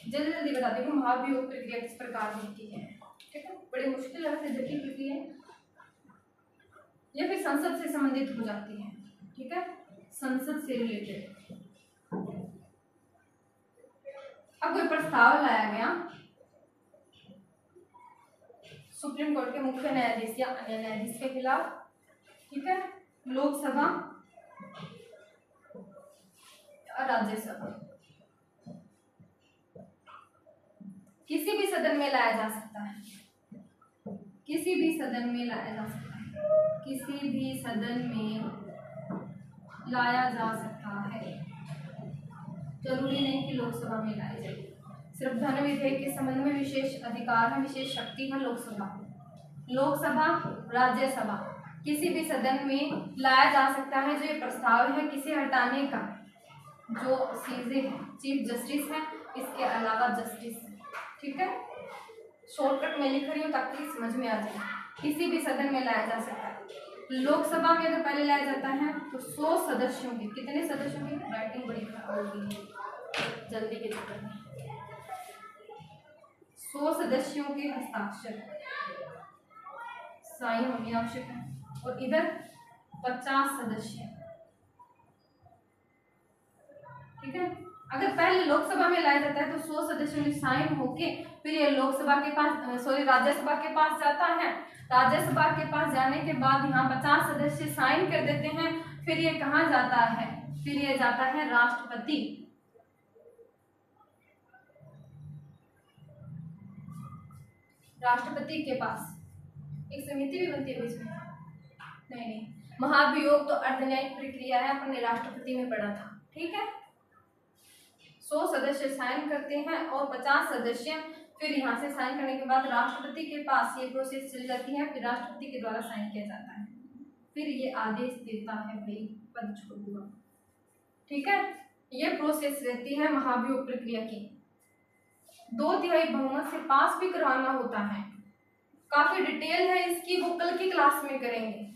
S1: जल्दी जल्दी बताती हूँ महाभियोग प्रक्रिया किस प्रकार होती है। ठीक है, बड़ी मुश्किल है, जटिल प्रक्रिया है, या फिर संसद से संबंधित हो जाती है। ठीक है, संसद से रिलेटेड। अब कोई प्रस्ताव लाया गया सुप्रीम कोर्ट के मुख्य न्यायाधीश या अन्य न्यायाधीश के खिलाफ। ठीक है, लोकसभा और राज्यसभा किसी भी सदन में लाया जा सकता है, किसी भी सदन में लाया जा सकता है, किसी भी सदन में लाया जा सकता है। जरूरी नहीं कि लोकसभा में लाया जाए। सिर्फ धन विधेयक के संबंध में विशेष अधिकार है, विशेष शक्ति है लोकसभा। लोकसभा, राज्यसभा किसी भी सदन में लाया जा सकता है। जो ये प्रस्ताव है किसे हटाने का, जो सीधे चीफ जस्टिस है, इसके अलावा जस्टिस है। ठीक है, शॉर्टकट में लिख रही हूँ ताकि समझ में आ जाए। किसी भी सदन में लाया जा सकता है। लोकसभा में अगर पहले लाया जाता है तो 100 सदस्यों की, कितने सदस्यों की, राइटिंग बड़ी खराब होगी जल्दी के चक्कर में, 100 सदस्यों के हस्ताक्षर साइन होनी आवश्यक है। और इधर 50 सदस्य। ठीक है, अगर पहले लोकसभा में लाया जाता है तो 100 सदस्यों की साइन होके फिर ये लोकसभा के पास, राज्यसभा के पास जाता है। राज्यसभा के पास जाने के बाद यहाँ 50 सदस्य साइन कर देते हैं। फिर ये कहाँ जाता है, फिर ये जाता है राष्ट्रपति। राष्ट्रपति के पास एक समिति भी बनती है बीच में। नहीं, महाभियोग तो अर्धन्यायिक प्रक्रिया है, अपने राष्ट्रपति में पढ़ा था। ठीक है, 100 सदस्य साइन करते हैं और 50 सदस्य फिर यहाँ से साइन करने के बाद राष्ट्रपति के पास ये प्रोसेस चली जाती है। फिर राष्ट्रपति के द्वारा साइन किया जाता है, फिर ये आदेश देता है भाई पद छोड़ दो। ठीक है, ये प्रोसेस रहती है महाभियोग प्रक्रिया की। 2/3 बहुमत से पास भी करवाना होता है। काफी डिटेल है इसकी, वो कल की क्लास में करेंगे।